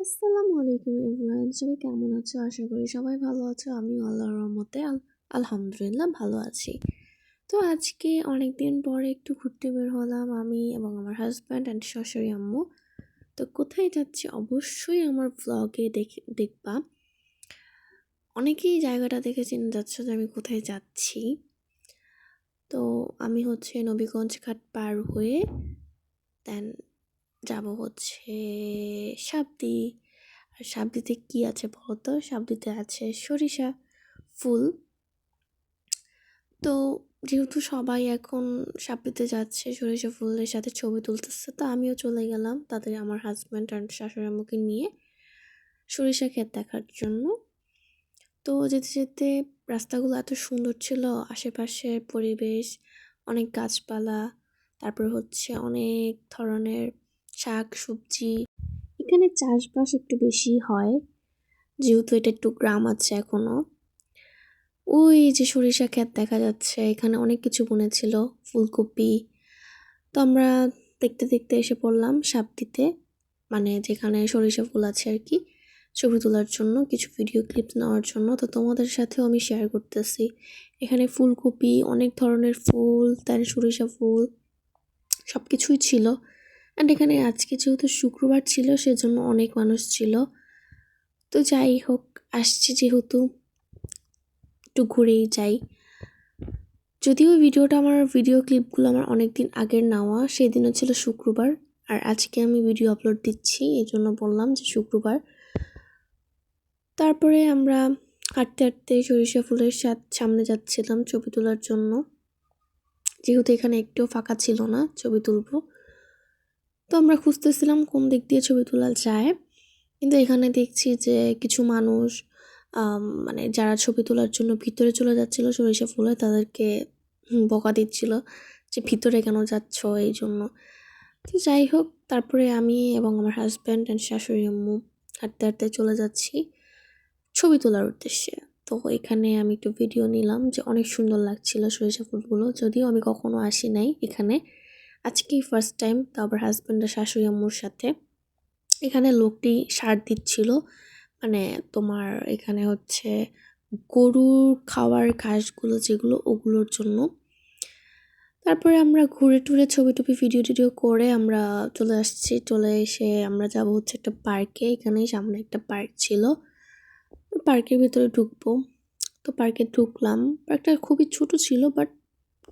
আসসালামু আলাইকুম এভরিওয়ান, সবাই কেমন আছো? আশা করি সবাই ভালো আছো। আমিও আল্লাহর রহমতে আলহামদুলিল্লাহ ভালো আছি। তো আজকে অনেকদিন পরে একটু ঘুরতে বের হলাম আমি এবং আমার হাজব্যান্ড অ্যান্ড শাশুড়ি আম্মু। তো কোথায় যাচ্ছি অবশ্যই আমার ব্লগে দেখবা। অনেকেই জায়গাটা দেখে চিনে যাচ্ছ যে আমি কোথায় যাচ্ছি। তো আমি হচ্ছে নবীগঞ্জ ঘাট পার হয়ে দেন যাব হচ্ছে সাবদি। আর সাবদিতে কি আছে বলতো? সাবদিতে আছে সরিষা ফুল। তো যেহেতু সবাই এখন সাবদিতে যাচ্ছে সরিষা ফুলের সাথে ছবি তুলতেছে, তো আমিও চলে গেলাম তাদের আমার হাজব্যান্ড আর শাশুড়ি আম্মুকে নিয়ে সরিষা ক্ষেত দেখার জন্য। তো যেতে যেতে রাস্তাগুলো এত সুন্দর ছিল, আশেপাশের পরিবেশ, অনেক গাছপালা, তারপর হচ্ছে অনেক ধরনের শাক সবজি। এখানে চাষবাস একটু বেশি হয় যেহেতু এটা একটু গ্রাম আছে এখনো। ওই যে সরিষা ক্ষেত দেখা যাচ্ছে, এখানে অনেক কিছু বুনেছিল, ফুলকপি। তো আমরা দেখতে দেখতে এসে পড়লাম সাবদিতে, মানে যেখানে সরিষা ফুল আছে আর কি, ছবি তোলার জন্য, কিছু ভিডিও ক্লিপ নেওয়ার জন্য। তো তোমাদের সাথেও আমি শেয়ার করতেছি। এখানে ফুলকপি, অনেক ধরনের ফুল, তার সরিষা ফুল সব কিছুই ছিল। অ্যান্ড এখানে আজকে যেহেতু শুক্রবার ছিল সেজন্য অনেক মানুষ ছিল। তো যাই হোক, আসছি যেহেতু একটু ঘুরেই যাই। যদিও আমার ভিডিও ক্লিপগুলো আমার অনেক দিন আগের নেওয়া, সেদিনও ছিল শুক্রবার। আর আজকে আমি ভিডিও আপলোড দিচ্ছি, এই জন্য বললাম যে শুক্রবার। তারপরে আমরা হাঁটতে হাঁটতে সরিষা ফুলের সামনে যাচ্ছিলাম ছবি তোলার জন্য, যেহেতু এখানে একটুও ফাঁকা ছিল না ছবি তুলবো। তো আমরা খুঁজতেছিলাম কোন দিক দিয়ে ছবি তোলা যায়, কিন্তু এখানে দেখছি যে কিছু মানুষ মানে যারা ছবি তোলার জন্য ভিতরে চলে যাচ্ছিল সরিষা ফুলে, তাদেরকে বকা দিচ্ছিল যে ভিতরে কেন যাচ্ছ, এই জন্য। তো যাই হোক, তারপরে আমি এবং আমার হাজব্যান্ড অ্যান্ড শাশুড়ি আম্মু হাঁটতে হাঁটতে চলে যাচ্ছি ছবি তোলার উদ্দেশ্যে। তো এখানে আমি একটু ভিডিও নিলাম, যে অনেক সুন্দর লাগছিল সরিষা ফুলগুলো। যদিও আমি কখনো আসি নাই এখানে, আজকেই ফার্স্ট টাইম। তো আবার হাজব্যান্ড আর শাশুড়ি আম্মুর সাথে। এখানে লোকটি সার দিচ্ছিল, মানে তোমার এখানে হচ্ছে গরুর খাওয়ার ঘাসগুলো যেগুলো, ওগুলোর জন্য। তারপরে আমরা ঘুরে টুরে ছবি টবি ভিডিও টিডিও করে আমরা চলে আসছি। চলে এসে আমরা যাব হচ্ছে একটা পার্কে। এখানেই সামনে একটা পার্ক ছিল, পার্কের ভিতরে ঢুকবো। তো পার্কে ঢুকলাম। পার্কটা খুবই ছোট ছিল, বাট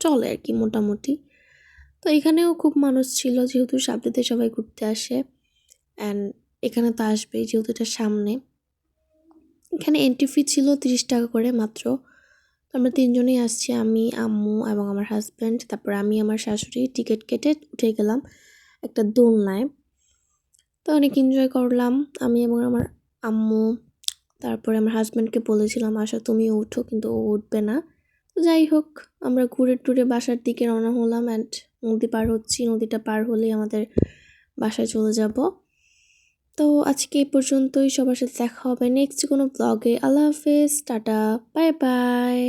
চলে আর কি মোটামুটি। তো এখানেও খুব মানুষ ছিল, যেহেতু সাবদিতে সবাই ঘুরতে আসে, অ্যান্ড এখানে তো আসবেই যেহেতু এটা সামনে। এখানে এন্ট্রি ফি ছিল 30 টাকা করে মাত্র। আমরা তিনজনেই আসছি, আমি, আম্মু এবং আমার হাজব্যান্ড। তারপর আমি আমার শাশুড়ি টিকিট কেটে উঠে গেলাম একটা দোলনায়। তো অনেক এনজয় করলাম আমি এবং আমার আম্মু। তারপরে আমার হাজব্যান্ডকে বলেছিলাম আসো তুমিও উঠো, কিন্তু ও উঠবে না। তো যাই হোক, আমরা ঘুরে টুরে বাসার দিকে রওনা হলাম। অ্যান্ড নদী পার হচ্ছি, নদীটা পার হলেই আমাদের বাসায় চলে যাব। তো আজকে এই পর্যন্তই, সবার সাথে দেখা হবে নেক্সট কোনো ব্লগে। আল্লাহ হাফেজ, টাটা, বাই বাই।